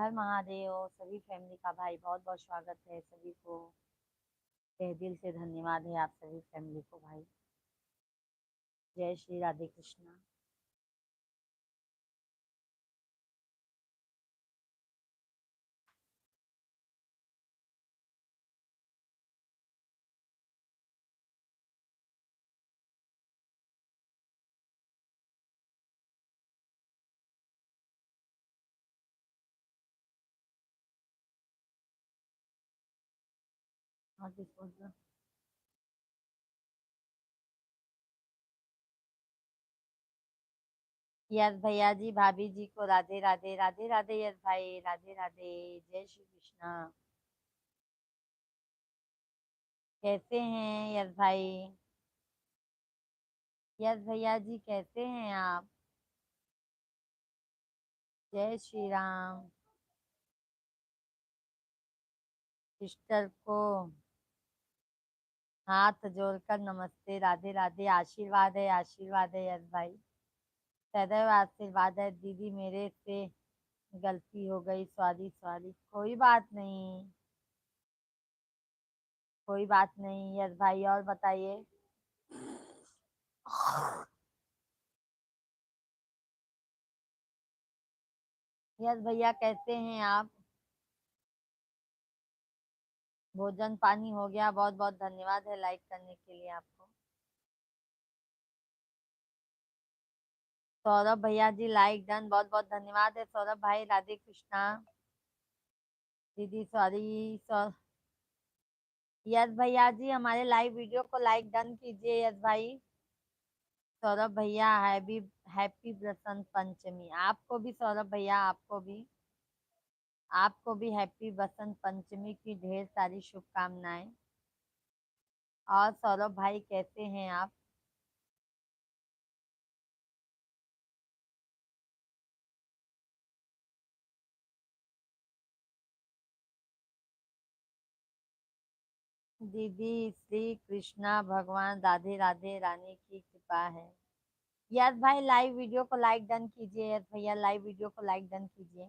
हर महादेव। सभी फैमिली का भाई बहुत बहुत स्वागत है सभी को। तहे दिल से धन्यवाद है आप सभी फैमिली को भाई। जय श्री राधे कृष्णा। और किस बोल रहे हो? यस भैया जी, भाभी जी को राधे राधे। राधे राधे यस भाई, राधे राधे। जय श्री कृष्णा। कैसे हैं यस भाई? यस भैया जी कैसे हैं आप? जय श्री राम। सिस्टर को हाथ जोड़कर नमस्ते, राधे राधे। आशीर्वाद है यस भाई। सदैव आशीर्वाद है दीदी। मेरे से गलती हो गई, सॉरी सॉरी। कोई बात नहीं, कोई बात नहीं यस भाई। और बताइए। यस भैया कैसे हैं आप? भोजन पानी हो गया? बहुत बहुत धन्यवाद है लाइक करने के लिए आपको। सौरभ भैया जी लाइक डन, बहुत बहुत धन्यवाद है सौरभ भाई। राधे कृष्णा। दीदी सॉरी। सौ यस भैया जी हमारे लाइव वीडियो को लाइक डन कीजिए यस भाई। सौरभ भैया हैप्पी हैप्पी बसंत पंचमी। आपको भी सौरभ भैया, आपको भी, आपको भी हैप्पी बसंत पंचमी की ढेर सारी शुभकामनाएं। और सौरभ भाई कैसे हैं आप? दीदी श्री कृष्णा भगवान राधे राधे रानी की कृपा है। यस भाई लाइव वीडियो को लाइक डन कीजिए। यस भैया लाइव वीडियो को लाइक डन कीजिए।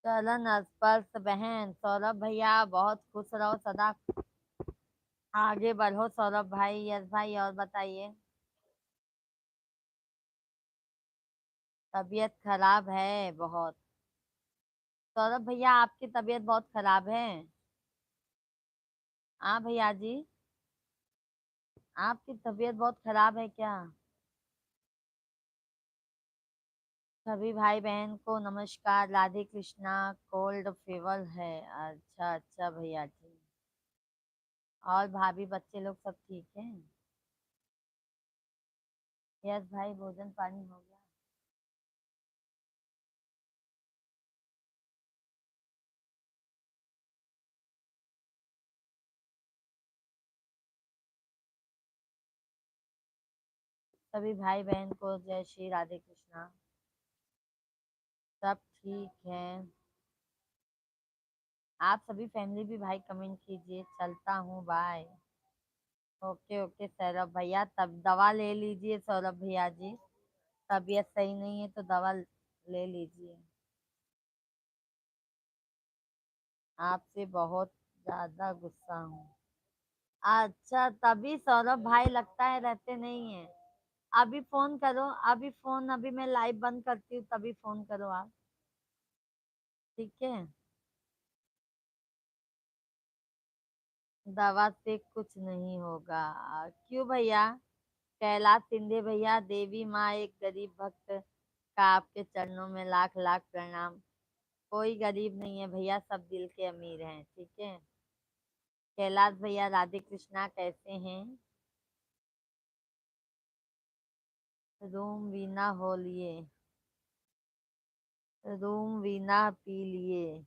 चरण स्पर्श बहन। सौरभ भैया बहुत खुश रहो सदा, आगे बढ़ो सौरभ भाई। यस भाई और बताइए। तबीयत खराब है बहुत। सौरभ भैया आपकी तबीयत बहुत खराब है। हाँ भैया जी, आपकी तबीयत बहुत खराब है क्या? सभी भाई बहन को नमस्कार, राधे कृष्णा। कोल्ड फीवर है? अच्छा अच्छा भैया जी। और भाभी बच्चे लोग सब ठीक हैं? यस भाई भोजन पानी हो गया। सभी भाई बहन को जय श्री राधे कृष्णा। सब ठीक है। आप सभी फैमिली भी भाई कमेंट कीजिए। चलता हूँ बाय। ओके ओके सौरभ भैया, तब दवा ले लीजिए सौरभ भैया जी। तबीयत सही नहीं है तो दवा ले लीजिए। आपसे बहुत ज्यादा गुस्सा हूँ। अच्छा तभी सौरभ भाई लगता है रहते नहीं है। अभी फोन करो, अभी फोन, अभी मैं लाइव बंद करती हूँ तभी फोन करो आप। ठीक है। दवा से कुछ नहीं होगा। क्यों भैया? कैलाश शिंदे भैया, देवी माँ एक गरीब भक्त का आपके चरणों में लाख लाख प्रणाम। कोई गरीब नहीं है भैया, सब दिल के अमीर हैं। ठीक है। कैलाश भैया राधे कृष्णा कैसे हैं? रूम वीना हो लिए, रूम वीना पी लिए।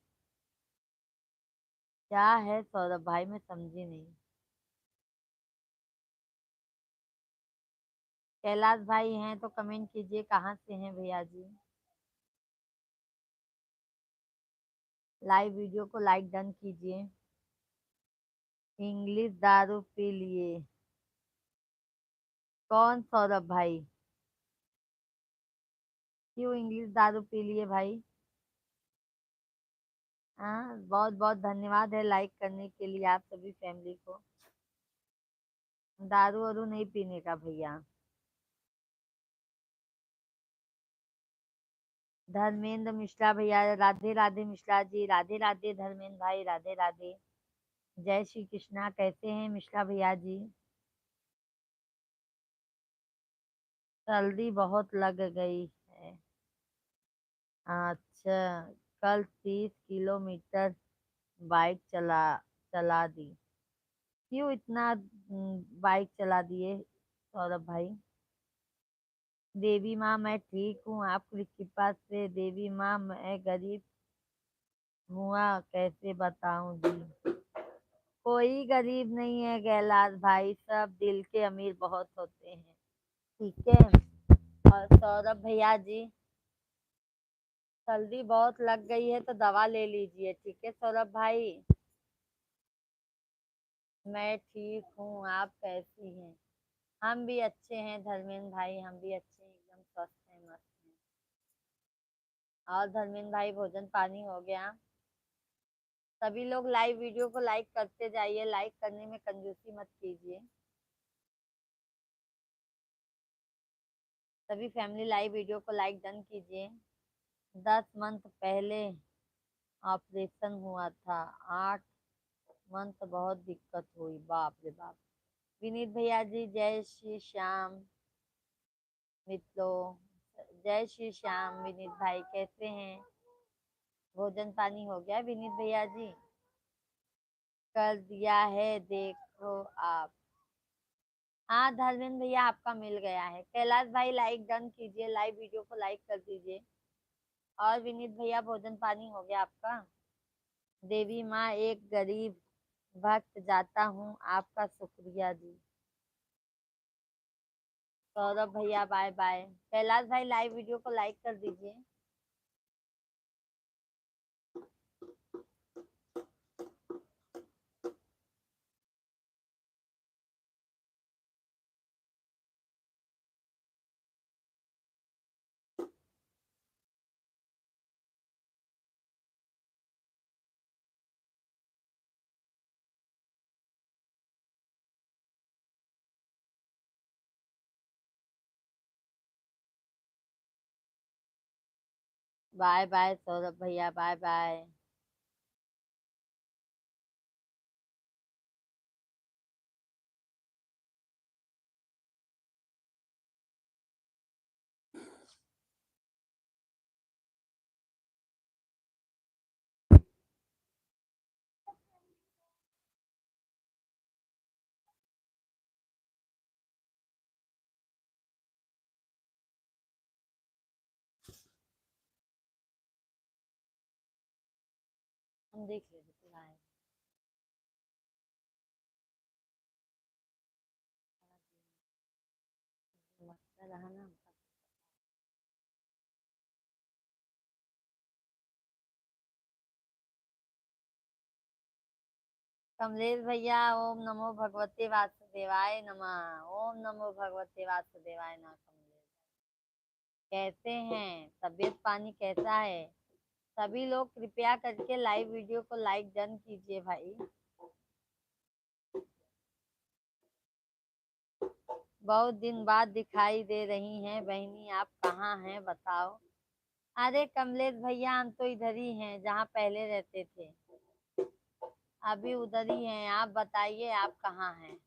क्या है सौरभ भाई, मैं समझी नहीं। कैलाश भाई हैं तो कमेंट कीजिए कहाँ से हैं भैया जी। लाइव वीडियो को लाइक डन कीजिए। इंग्लिश दारू पी लिए। कौन सौरभ भाई? क्यों इंग्लिश दारू पी लिए भाई? हाँ, बहुत बहुत धन्यवाद है लाइक करने के लिए आप सभी फैमिली को। दारू वारू नहीं पीने का भैया। धर्मेंद्र मिश्रा भैया, राधे राधे मिश्रा जी, राधे राधे धर्मेंद्र भाई, राधे राधे। जय श्री कृष्णा, कैसे हैं मिश्रा भैया जी? सर्दी बहुत लग गई है। अच्छा, कल 30 किलोमीटर बाइक चला दी। क्यों इतना बाइक चला दिए सौरभ भाई? देवी माँ मैं ठीक हूँ, आपकी कृपा से। देवी माँ मैं गरीब हुआ कैसे बताऊं जी। कोई गरीब नहीं है गैलास भाई, सब दिल के अमीर बहुत होते हैं। ठीक है। और सौरभ भैया जी, सर्दी बहुत लग गई है तो दवा ले लीजिए, ठीक है सौरभ भाई? मैं ठीक हूँ, आप कैसी हैं? हम भी अच्छे हैं धर्मेंद्र भाई, हम भी अच्छे हैं, एकदम स्वस्थ हैं, मस्त हैं। और धर्मेंद्र भाई, भोजन पानी हो गया? सभी लोग लाइव वीडियो को लाइक करते जाइए, लाइक करने में कंजूसी मत कीजिए। सभी फैमिली लाइव वीडियो को लाइक डन कीजिए। 10 मंथ पहले ऑपरेशन हुआ था, 8 मंथ बहुत दिक्कत हुई, बाप रे बाप। विनीत भैया जी, जय श्री श्याम मित्रों। जय श्री श्याम विनीत भाई, कैसे हैं? भोजन पानी हो गया विनीत भैया जी? कर दिया है देखो आप। हाँ धर्मेंद्र भैया, आपका मिल गया है। कैलाश भाई लाइक डन कीजिए, लाइव वीडियो को लाइक कर दीजिए। और विनीत भैया, भोजन पानी हो गया आपका? देवी माँ एक गरीब भक्त, जाता हूँ, आपका शुक्रिया जी। सौरभ भैया बाय बाय। कैलाश भाई लाइव वीडियो को लाइक कर दीजिए। बाय बाय सौरभ भैया, बाय बाय। हम देख लेते हैं। रहा ना। कमलेश भैया, ओम नमो भगवते वासुदेवाय नमः। ओम नमो भगवते वासुदेवाय नमः। कमलेश कैसे हैं? तबीयत पानी कैसा है? सभी लोग कृपया करके लाइव वीडियो को लाइक डन कीजिए भाई। बहुत दिन बाद दिखाई दे रही हैं बहनी, आप कहाँ हैं बताओ? अरे कमलेश भैया, हम तो इधर ही हैं जहाँ पहले रहते थे, अभी उधर ही हैं। आप बताइए, आप कहाँ हैं?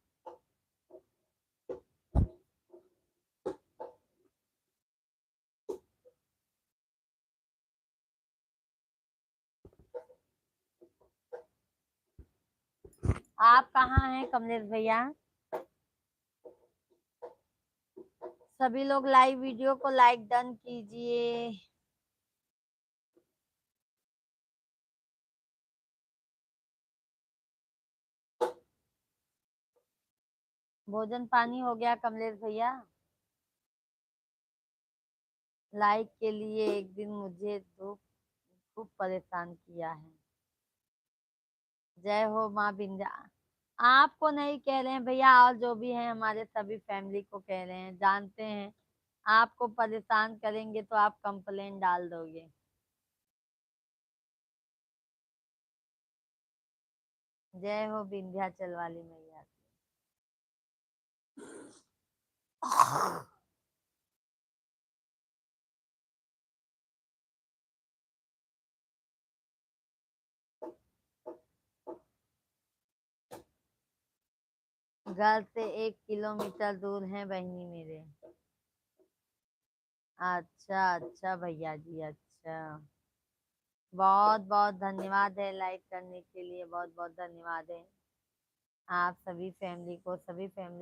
आप कहाँ हैं कमलेश भैया? सभी लोग लाइव वीडियो को लाइक डन कीजिए। भोजन पानी हो गया कमलेश भैया? लाइक के लिए एक दिन मुझे धूप खूब परेशान किया है। जय हो माँ विंध्या। आपको नहीं कह रहे हैं भैया, और जो भी है हमारे सभी फैमिली को कह रहे हैं, जानते हैं आपको परेशान करेंगे तो आप कंप्लेन डाल दोगे। जय हो विंध्याचल वाली मैया की। घर से 1 किलोमीटर दूर है बहनी मेरे। अच्छा अच्छा भैया जी, अच्छा। बहुत बहुत धन्यवाद है लाइक करने के लिए, बहुत बहुत धन्यवाद है। आप सभी फैमिली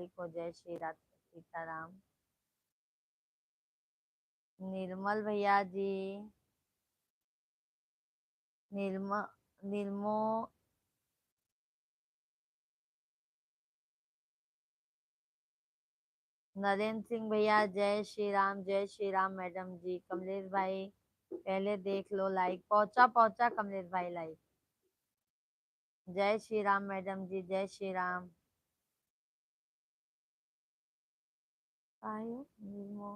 को जय श्री राधे सीताराम। निर्मल भैया जी, निर्म निर्मो नरेंद्र सिंह भैया, जय श्री राम, जय श्री राम मैडम जी। कमलेश भाई पहले देख लो लाइक, पहुंचा पहुंचा कमलेश भाई लाइक। जय श्री राम मैडम जी, जय श्री राम। आयो निर्मो,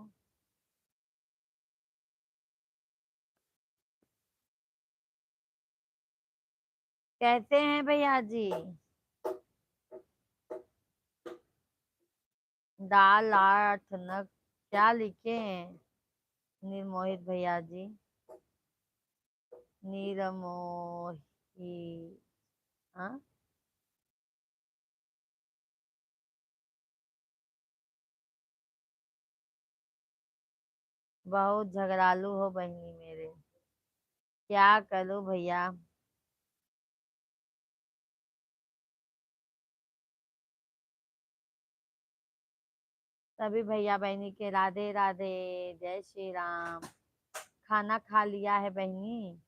कैसे हैं भैया जी? दाल आठ नग क्या लिखे हैं निर्मोहित भैया जी? निर्मोही, हाँ। बहुत झगड़ालू हो बहनी मेरे, क्या करूं भैया। सभी भैया बहनी के राधे राधे, जय श्री राम। खाना खा लिया है बहनी?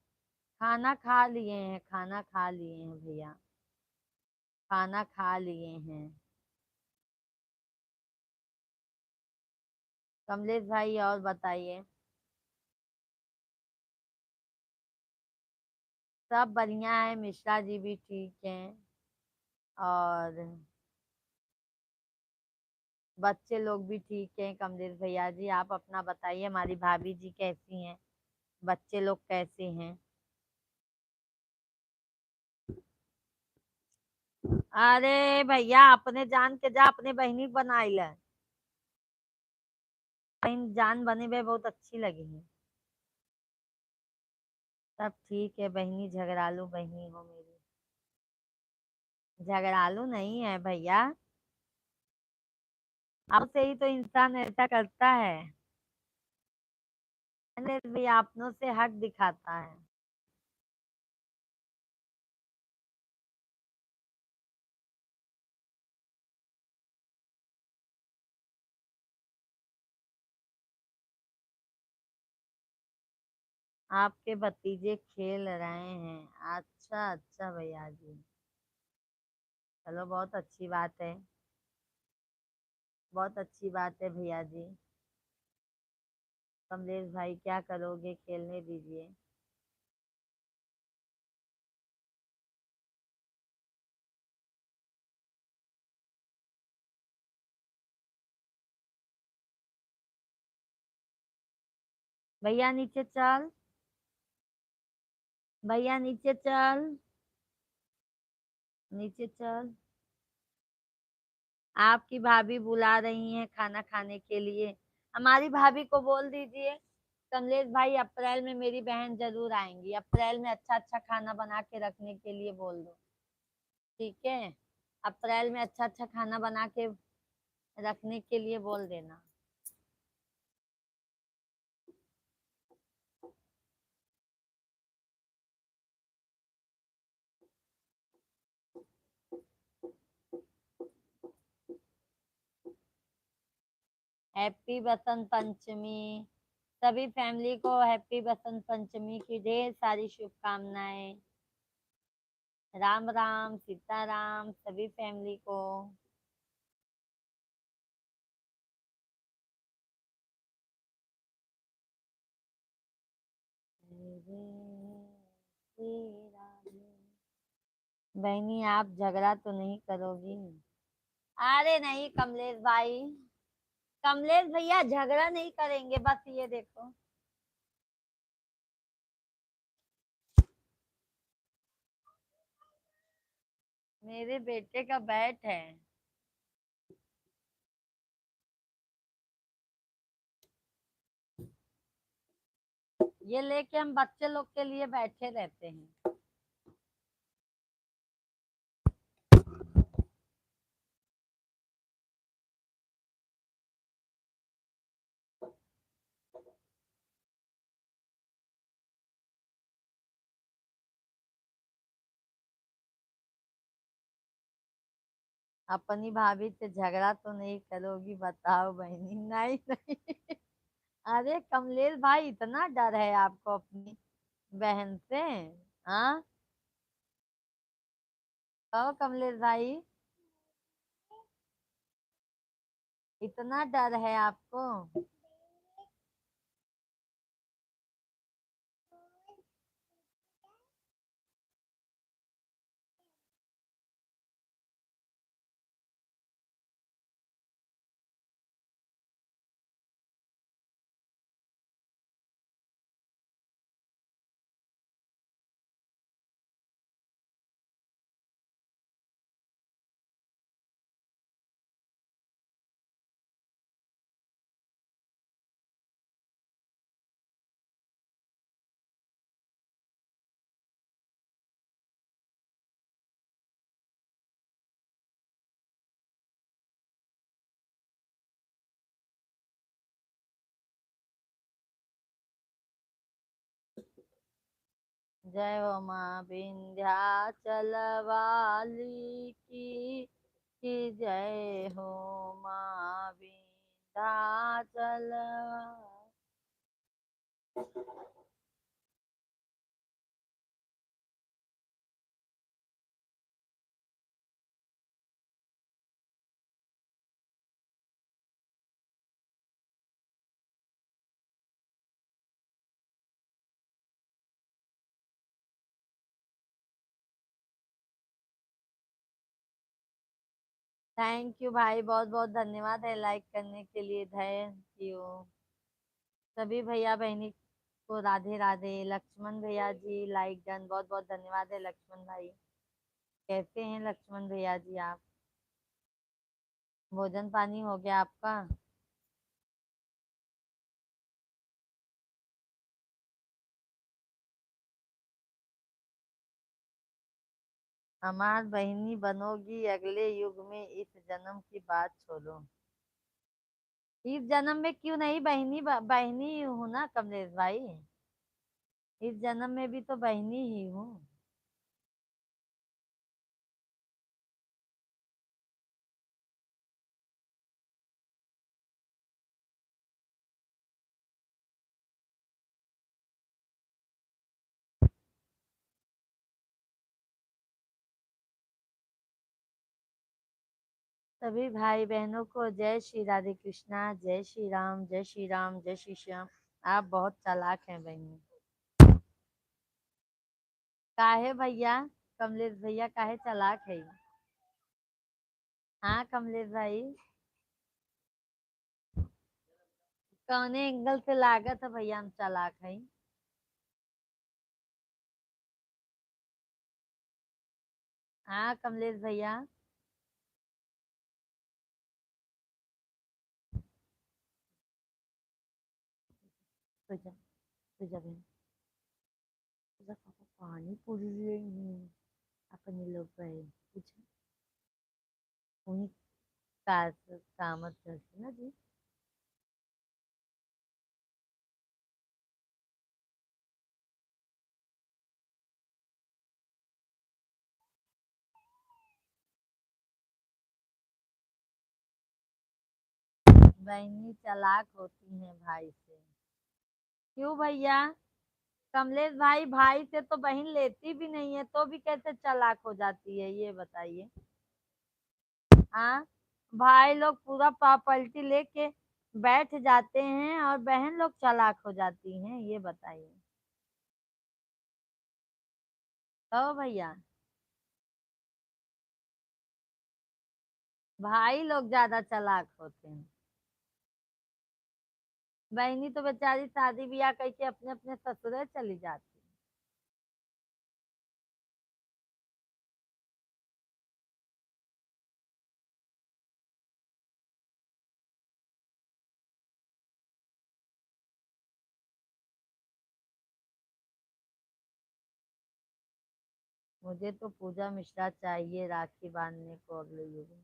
खाना खा लिए हैं, खाना खा लिए हैं भैया, खाना खा लिए हैं। कमलेश भाई और बताइए। सब बढ़िया है, मिश्रा जी भी ठीक हैं, और बच्चे लोग भी ठीक हैं। कमलेश भैया जी आप अपना बताइए, हमारी भाभी जी कैसी हैं, बच्चे लोग कैसे हैं? अरे भैया अपने जान के जा, अपने बहनी बनाई ले, बहन जान बने हुए बहुत अच्छी लगी है। सब ठीक है बहनी, झगड़ालू बहनी हो मेरी। झगड़ालू नहीं है भैया, अब से ही तो इंसान ऐसा करता है। अरे भैया अपनों से हक दिखाता है। आपके भतीजे खेल रहे हैं, अच्छा अच्छा भैया जी, चलो बहुत अच्छी बात है, बहुत अच्छी बात है भैया जी। कमलेश भाई क्या करोगे, खेलने दीजिए। भैया नीचे चल, भैया नीचे चल, नीचे चल। आपकी भाभी बुला रही हैं खाना खाने के लिए, हमारी भाभी को बोल दीजिए कमलेश भाई अप्रैल में मेरी बहन जरूर आएंगी, अप्रैल में अच्छा अच्छा खाना बना के रखने के लिए बोल दो। ठीक है, अप्रैल में अच्छा अच्छा खाना बना के रखने के लिए बोल देना। हैप्पी बसंत पंचमी, सभी फैमिली को हैप्पी बसंत पंचमी की ढेर सारी शुभकामनाएं। राम राम सीताराम सभी फैमिली को। राधे श्री राधे। बहनी आप झगड़ा तो नहीं करोगी? अरे नहीं कमलेश भाई, कमलेश भैया झगड़ा नहीं करेंगे, बस ये देखो। मेरे बेटे का बैट है। ये लेके हम बच्चे लोग के लिए बैठे रहते हैं। अपनी भाभी से झगड़ा तो नहीं करोगी बताओ बहनी? नहीं नहीं। अरे कमलेश भाई इतना डर है आपको अपनी बहन से? हाँ, कहो कमलेश भाई, इतना डर है आपको? जय हो माँ विंध्याचल वाली की जय हो माँ विंध्याचल थैंक यू भाई, बहुत बहुत धन्यवाद है लाइक करने के लिए, थैंक यू। सभी भैया बहनी को राधे राधे। लक्ष्मण भैया जी लाइक डन, बहुत बहुत धन्यवाद है लक्ष्मण भाई। कैसे हैं लक्ष्मण भैया जी आप? भोजन पानी हो गया आपका? हमार बहनी बनोगी अगले युग में, इस जन्म की बात छोड़ो। इस जन्म में क्यों नहीं बहनी, बहनी हूँ ना कमलेश भाई। इस जन्म में भी तो बहनी ही हूँ। सभी भाई बहनों को जय श्री राधे कृष्णा, जय श्री राम, जय श्री राम, जय श्री श्याम। आप बहुत चालाक हैं बहनी। काहे भैया? कमलेश भैया काहे चालाक है? हाँ कमलेश भाई, कौने एंगल से लागत है भैया हम चालाक है? हाँ कमलेश भैया। तुझा तुझा बहन, तुझा पापा पानी पूरी लेंगे अपने लोग गए कुछ वही कामत करते ना जी। बहनी चालाक होती हैं भाई से। क्यों भैया? कमलेश भाई भाई से तो बहन लेती भी नहीं है तो भी कैसे चालाक हो जाती है ये बताइए। हाँ, भाई लोग पूरा प्रॉपर्टी लेके बैठ जाते हैं और बहन लोग चालाक हो जाती हैं, ये बताइए। कहो भैया। भाई लोग ज्यादा चालाक होते हैं। बहनी तो बेचारी शादी ब्याह करके अपने अपने ससुरे चली जाती। मुझे तो पूजा मिश्रा चाहिए राखी बांधने को अगले युग में।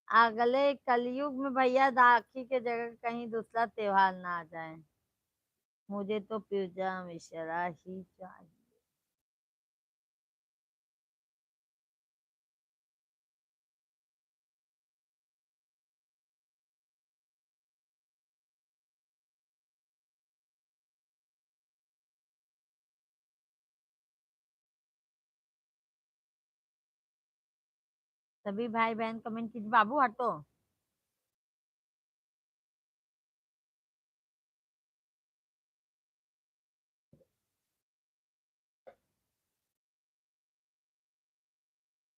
अगले कलयुग में भैया राखी के जगह कहीं दूसरा त्योहार ना आ जाए। मुझे तो पूजा मिश्रा ही चाहिए। सभी भाई बहन कमेंट कीजिए। बाबू हटो।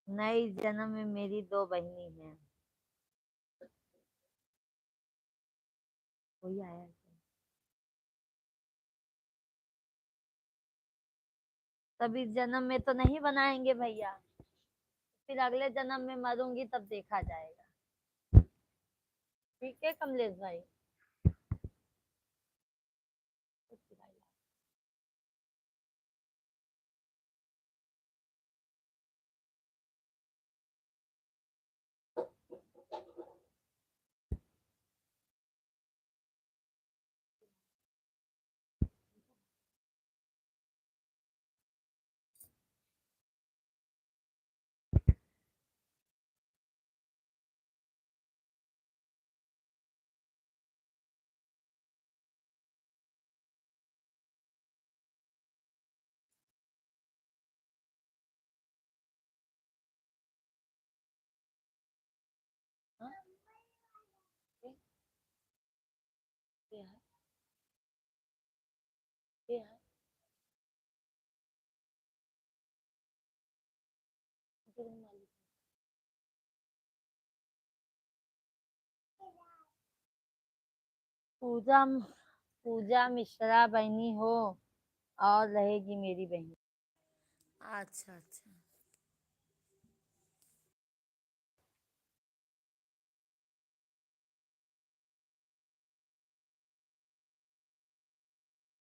नई जन्म में मेरी दो बहनी हैं। कोई आया है? तब इस जन्म में तो नहीं बनाएंगे भैया। फिर अगले जन्म में मरूंगी तब देखा जाएगा। ठीक है कमलेश भाई। हाँ? ये है, ये है। पूजा पूजा मिश्रा बहनी हो और रहेगी मेरी बहन। अच्छा अच्छा।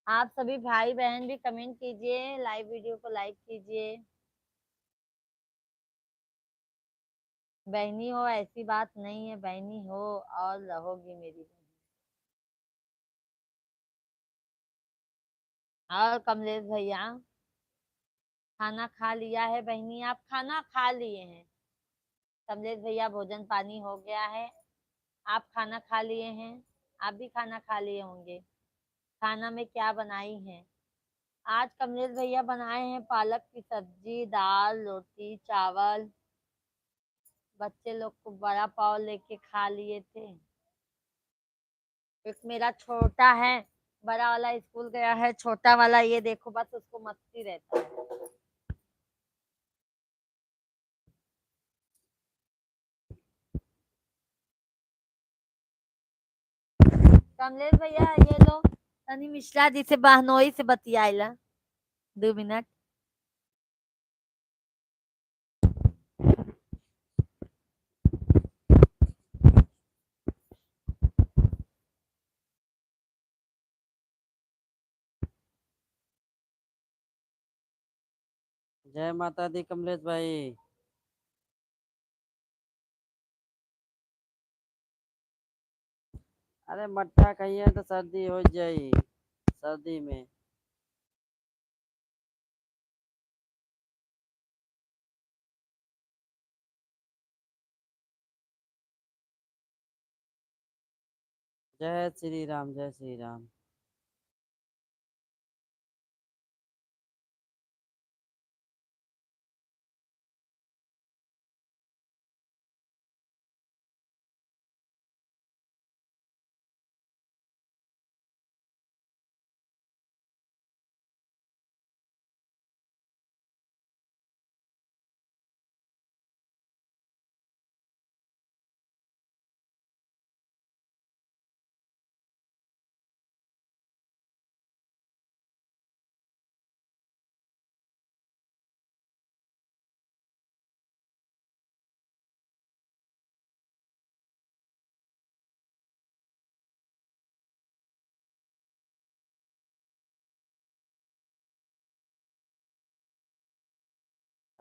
आप सभी भाई बहन भी कमेंट कीजिए, लाइव वीडियो को लाइक कीजिए। बहनी हो ऐसी बात नहीं है, बहनी हो और रहोगी मेरी बहन। और कमलेश भैया खाना खा लिया है? बहनी आप खाना खा लिए हैं? कमलेश भैया भोजन पानी हो गया है। आप खाना खा लिए हैं? आप भी खाना खा लिए होंगे। खाना में क्या बनाई हैं? आज कमलेश भैया बनाए हैं पालक की सब्जी, दाल, रोटी, चावल। बच्चे लोग को बड़ा पाव लेके खा लिए थे। एक मेरा छोटा है, बड़ा वाला स्कूल गया है, छोटा वाला ये देखो बस उसको मस्ती रहता है। कमलेश भैया ये लो तनी मिश्रा जी से बहनोई से बतियाइला 2 मिनट। जय माता दी कमलेश भाई। अरे मट्ठा खाइए तो सर्दी हो जाई सर्दी में। जय श्री राम जय श्री राम।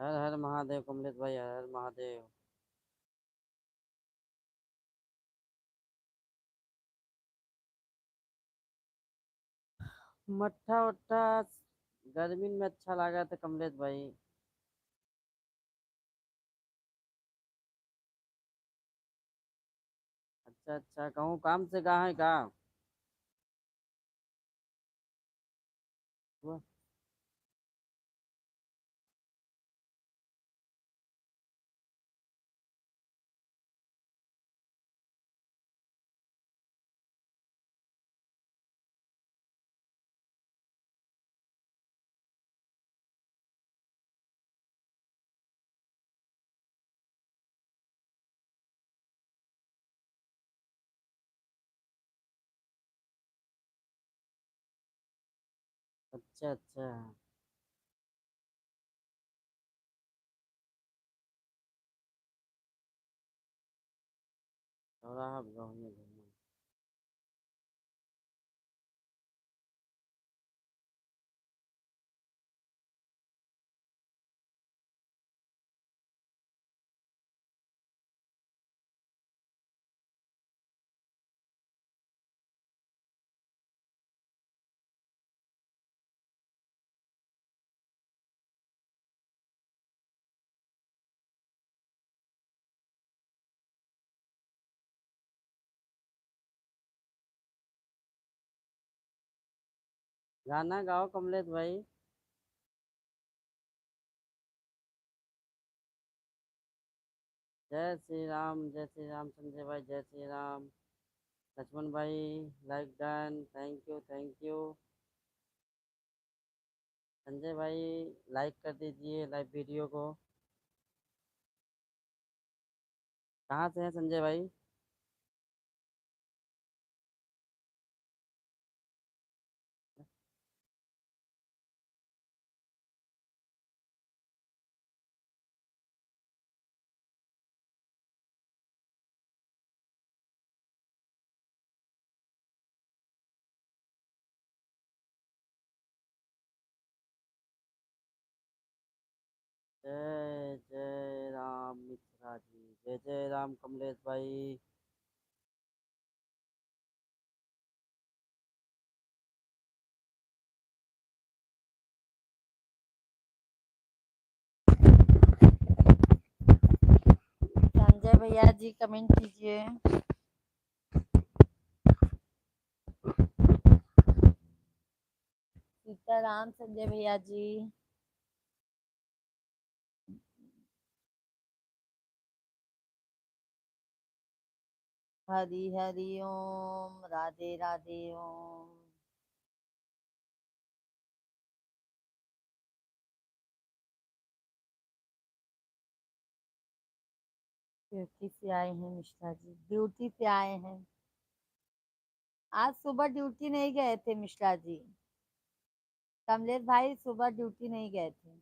हर हर महादेव कमलेश भाई, हर हर महादेव। मट्ठा वट्ठा गर्मी में अच्छा लगा था कमलेश भाई। अच्छा अच्छा, कहूँ काम से कहाँ है का? हुआ? अच्छा अच्छा। चौराहा गाँव में घूमना। गाना गाओ कमलेश भाई। जय श्री राम संजय भाई, जय श्री राम। लक्ष्मण भाई, like done, thank you thank you. Sanjay भाई, लाइक कर दीजिए लाइव वीडियो को। कहाँ से हैं संजय भाई? जय जय राम मिश्रा जी, जय जय राम कमलेश भाई। संजय भैया जी कमेंट कीजिए। सीताराम संजय भैया जी। हरि हरि ओम, राधे राधे ओम। ड्यूटी से आए हैं मिश्रा जी, ड्यूटी से आए हैं। आज सुबह ड्यूटी नहीं गए थे मिश्रा जी। कमलेश भाई सुबह ड्यूटी नहीं गए थे।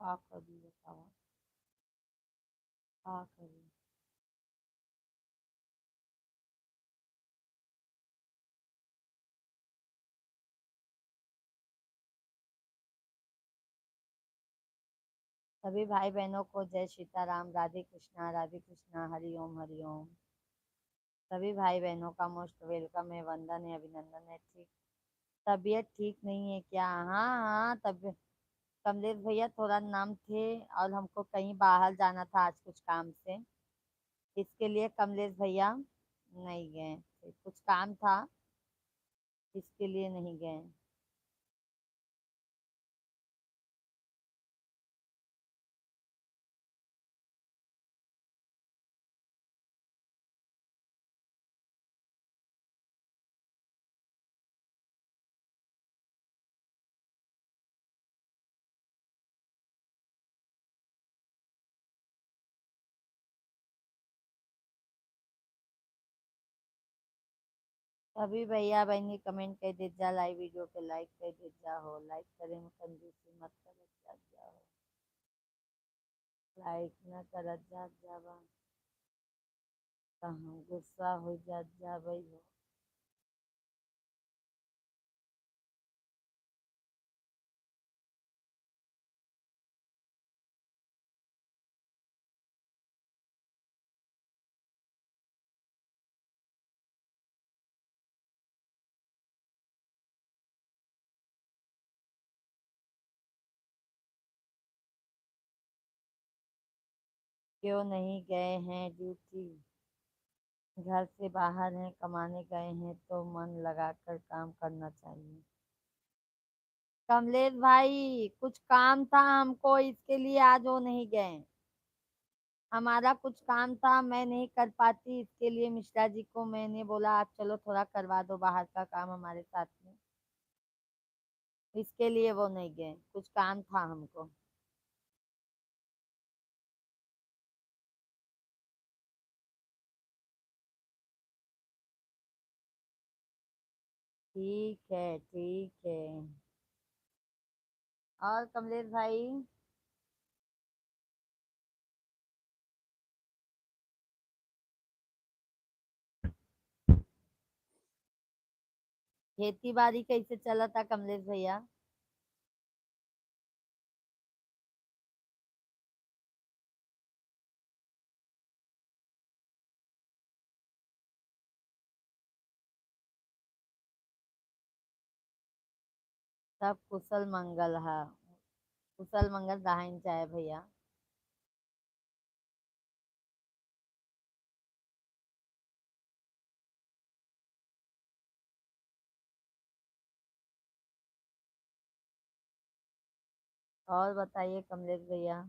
क्या करिए बताओ, क्या करिए। सभी भाई बहनों को जय सीताराम, राधे कृष्णा, हरि ओम हरि ओम। सभी भाई बहनों का मोस्ट वेलकम है, वंदन है, अभिनंदन है। ठीक, तबीयत ठीक नहीं है क्या? हाँ हाँ, तब कमलेश भैया थोड़ा नाम थे और हमको कहीं बाहर जाना था आज कुछ काम से। इसके लिए कमलेश भैया नहीं गए थे, कुछ काम था इसके लिए नहीं गए। सभी भैया बहनी कमेंट कर दे जा, लाइव वीडियो पे लाइक कर दे जा हो, लाइक करे में कंजूसी मत कर जा हो, लाइक न कर जा बा, कहाँ गुस्सा हो जा भाई हो। क्यों नहीं गए हैं ड्यूटी? घर से बाहर हैं, कमाने गए हैं तो मन लगाकर काम करना चाहिए। कमलेश भाई, कुछ काम था हमको, इसके लिए आज वो नहीं गए। हमारा कुछ काम था, मैं नहीं कर पाती, इसके लिए मिश्रा जी को मैंने बोला आप चलो थोड़ा करवा दो बाहर का काम हमारे साथ में। इसके लिए वो नहीं गए, कुछ काम था हमको। ठीक है, ठीक है। और कमलेश भाई, खेती बाड़ी कैसे चला था कमलेश भैया? सब कुशल मंगल है। कुशल मंगल दहाइन चाहे भैया। और बताइए कमलेश भैया।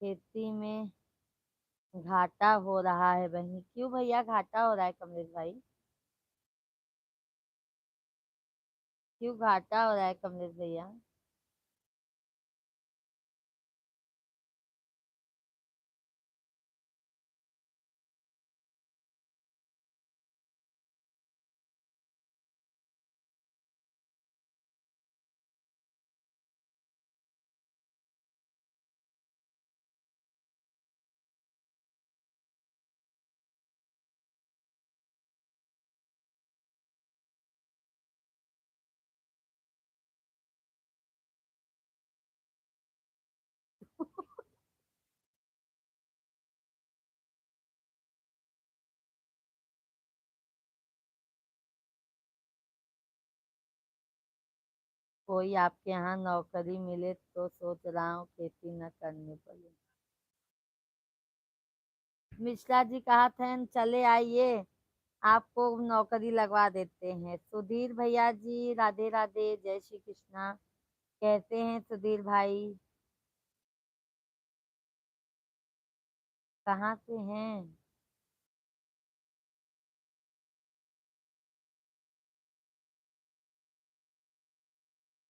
खेती में घाटा हो रहा है बहनी। क्यों भैया घाटा हो रहा है कमलेश भाई? क्यों घाटा हो रहा है कमलेश भैया? कोई आपके यहाँ नौकरी मिले तो सोच रहा हूँ खेती न करनी पड़े। मिश्रा जी कहा थे चले आइए, आपको नौकरी लगवा देते हैं। सुधीर भैया जी राधे राधे, जय श्री कृष्णा। कैसे हैं सुधीर भाई? कहाँ से हैं?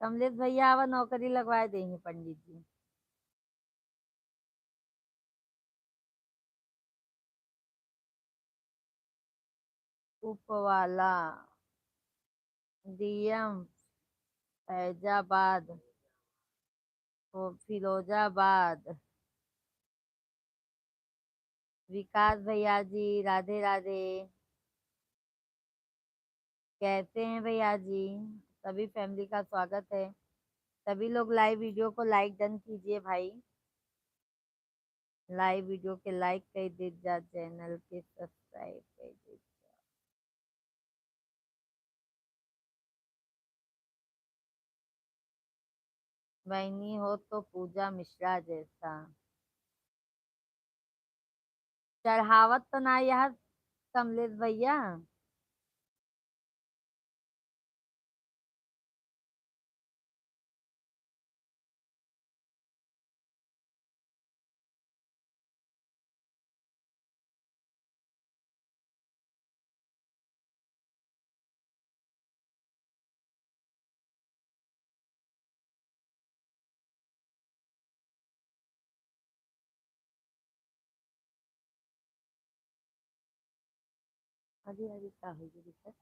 कमलेश भैया अब नौकरी लगवा देंगे पंडित जी। उपवाला, डीएम फैजाबाद, फिरोजाबाद। विकास भैया जी राधे राधे। कैसे हैं भैया जी? सभी फैमिली का स्वागत है। सभी लोग लाइव वीडियो को लाइक डन कीजिए भाई। लाइव वीडियो के लाइक कर दीजिए, चैनल के सब्सक्राइब कर दीजिए। बहनी हो तो पूजा मिश्रा जैसा। चढ़ावत तो ना यार कमलेश भैया। अरे अरे क्या हो गई दिक्कत?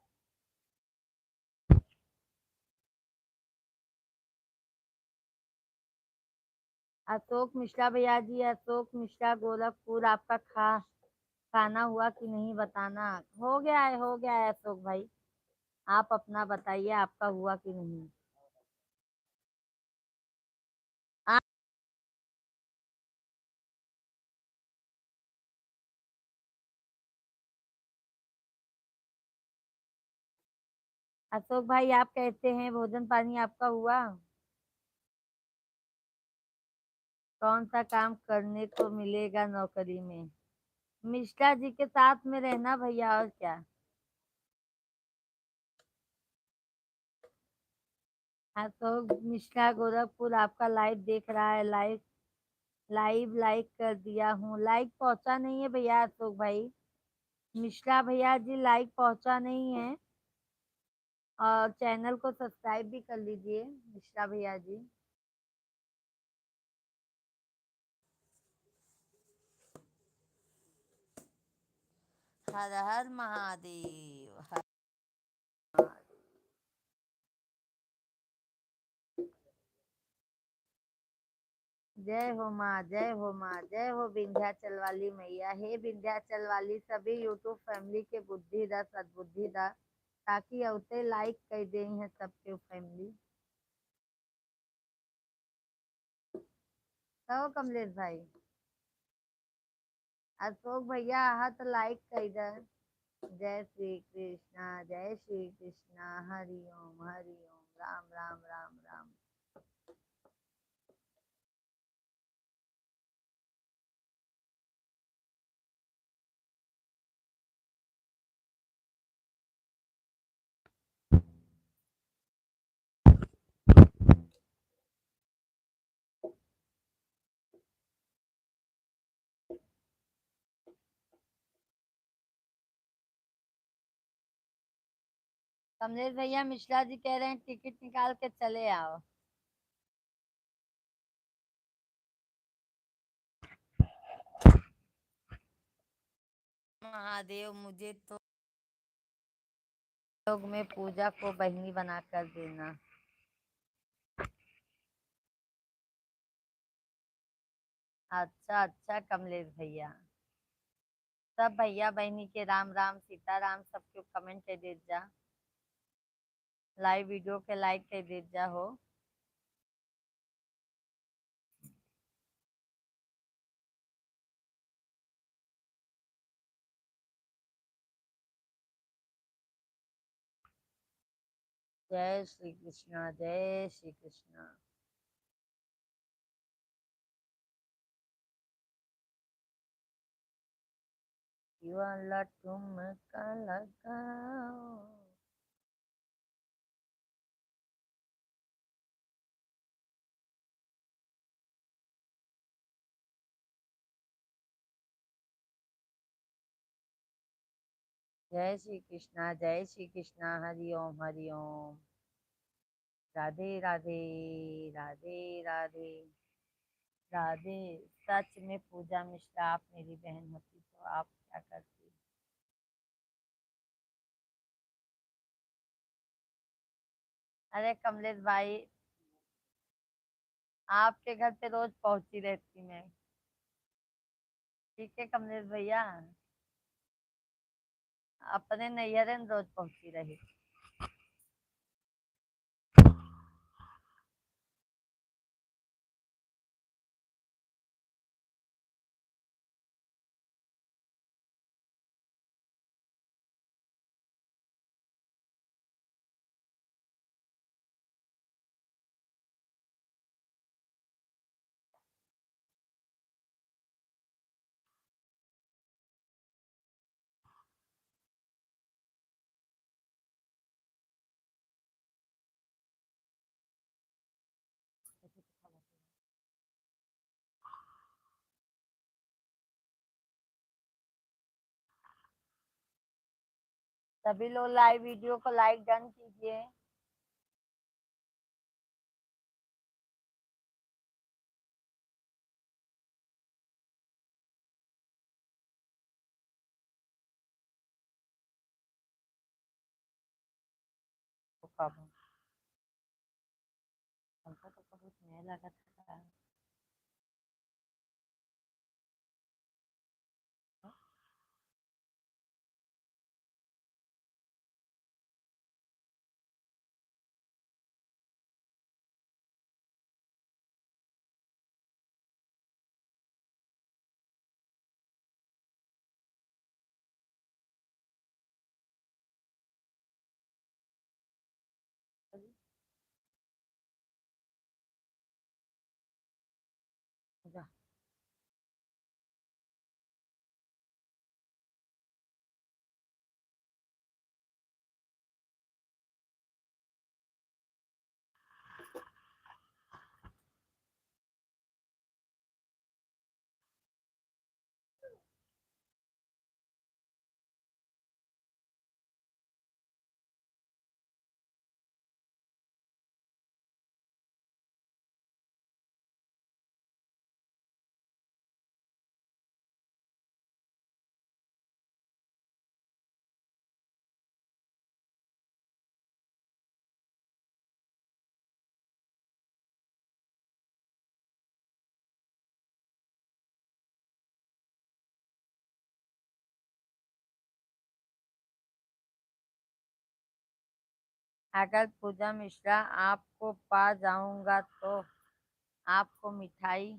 अशोक मिश्रा भैया जी, अशोक मिश्रा गोरखपुर, आपका खाना हुआ कि नहीं बताना। हो गया है, हो गया है अशोक भाई। आप अपना बताइए आपका हुआ कि नहीं। आ, अशोक भाई आप कैसे हैं, भोजन पानी आपका हुआ? कौन सा काम करने को मिलेगा नौकरी में? मिश्रा जी के साथ में रहना भैया, और क्या। अशोक मिश्रा गोरखपुर आपका लाइव देख रहा है, लाइव लाइव लाइक कर दिया हूँ, लाइक पहुंचा नहीं है भैया अशोक भाई। मिश्रा भैया जी लाइक पहुंचा नहीं है, और चैनल को सब्सक्राइब भी कर लीजिए मिश्रा भैया जी। हर हर महादेव, हर जय हो माँ, जय हो माँ, जय हो विंध्याचल वाली मैया। हे विंध्याचल वाली सभी यूट्यूब फैमिली के बुद्धि दा, सद्बुद्धि दा, ताकि औते लाइक कर दे हैं सबके फैमिली। कहो कमलेश भाई। अशोक भैया आहा तो लाइक कर दे। जय श्री कृष्णा, जय श्री कृष्णा, हरि ओम, हरि ओम, राम राम राम राम। कमलेश भैया मिश्रा जी कह रहे हैं टिकट निकाल के चले आओ। महादेव मुझे तो योग में पूजा को बहनी बना कर देना। अच्छा अच्छा कमलेश भैया, सब भैया बहनी के राम राम सीता राम सबके कमेंट कर दे जा, लाइव वीडियो के लाइक कर दे जा हो। जय श्री कृष्णा, जय श्री कृष्णा। युवा तुम का लगाओ। जय श्री कृष्णा, जय श्री कृष्णा, हरि ओम, हरि ओम। राधे राधे, राधे राधे, राधे। सच में पूजा मिश्रा आप मेरी बहन होती तो आप क्या करती? अरे कमलेश भाई, आपके घर पे रोज पहुंची रहती मैं। ठीक है कमलेश भैया, अपने नैहरे में रोज पहुंची रही। सभी लोग लाइव वीडियो को लाइक डन कीजिए। तो कब हमको तो कभी नहीं लगा था। अगर पूजा मिश्रा आपको पा जाऊंगा तो आपको मिठाई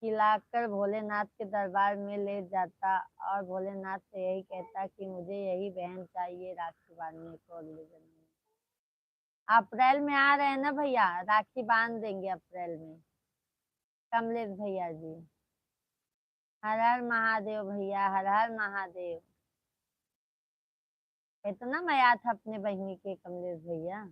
खिलाकर भोलेनाथ के दरबार में ले जाता और भोलेनाथ से यही कहता कि मुझे यही बहन चाहिए राखी बांधने को अगले जन्म में। अप्रैल में आ रहे हैं ना भैया, राखी बांध देंगे अप्रैल में। कमलेश भैया जी, हर हर महादेव भैया, हर हर महादेव। इतना मैं याद था अपने बहनी के कमलेश भैया।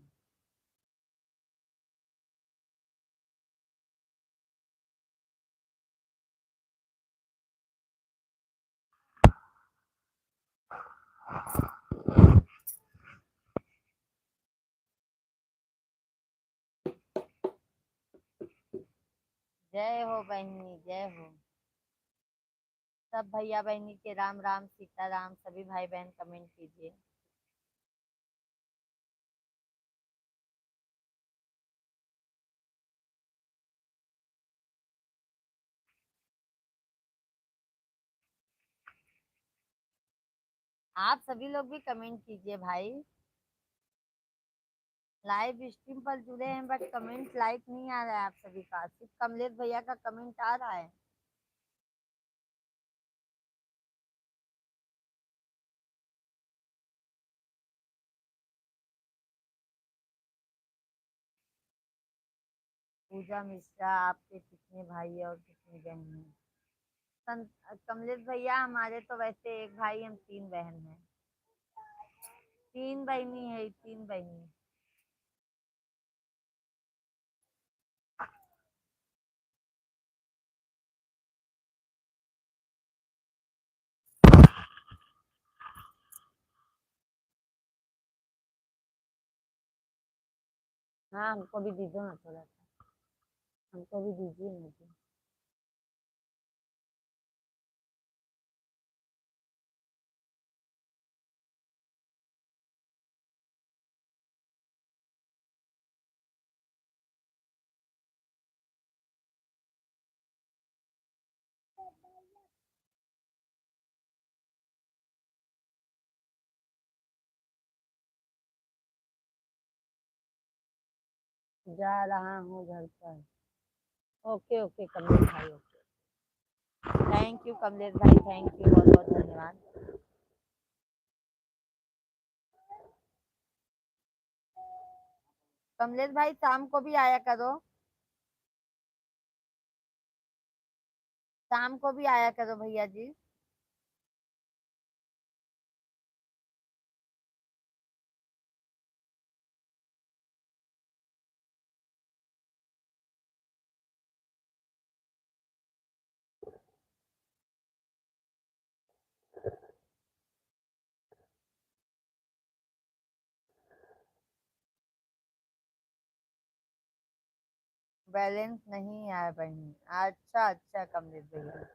जय हो बहनी, जय हो। सब भैया बहनी के राम राम सीता राम, सभी भाई बहन कमेंट कीजिए। आप सभी लोग भी कमेंट कीजिए भाई। लाइव स्ट्रीम पर जुड़े हैं बट कमेंट लाइक नहीं आ रहा है आप सभी का, सिर्फ कमलेश भैया का कमेंट आ रहा है। पूजा मिश्रा, आपके कितने भाई और कितनी बहन हैं? कमलेश भैया, हमारे तो वैसे एक भाई, हम 3 बहन हैं। 3 बहनी है, 3 बहनी। हाँ, हमको भी दीजिए ना थोड़ा सा, हमको भी दीजिए ना जी। जा रहा हूँ घर पर। ओके ओके कमलेश भाई, ओके। थैंक यू कमलेश भाई, थैंक यू, बहुत बहुत धन्यवाद। कमलेश भाई, शाम को भी आया करो, शाम को भी आया करो भैया जी। बैलेंस नहीं आया बहनी, अच्छा अच्छा कमलेश भैया।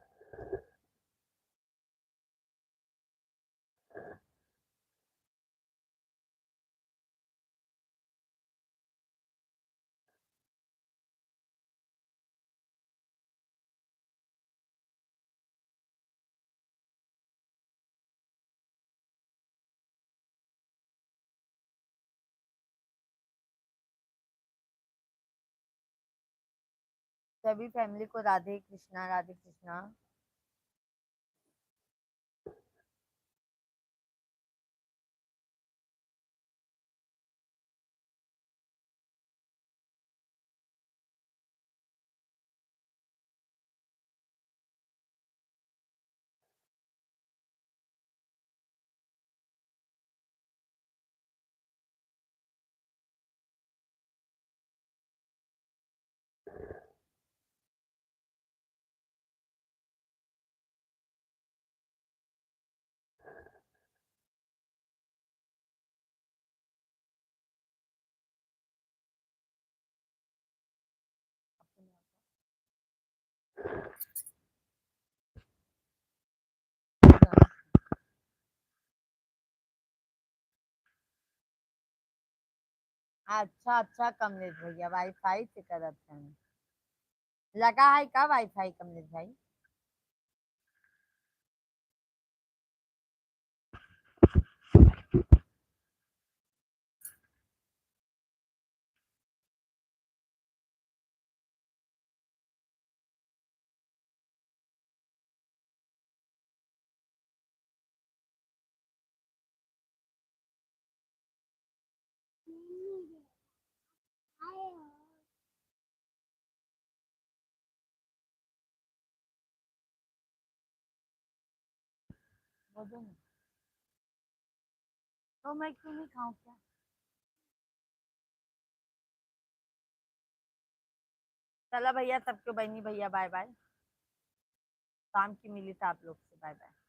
सभी फैमिली को राधे कृष्णा, राधे कृष्णा। अच्छा अच्छा कमलेश भैया, वाईफाई से करत हैं। लगा है का वाईफाई कमलेश भाई? वो दो ना। तो मैं क्यों नहीं खाऊं क्या? चला भैया, सबको बहनी भैया बाय बाय। काम की मिली था आप लोग से, बाय बाय।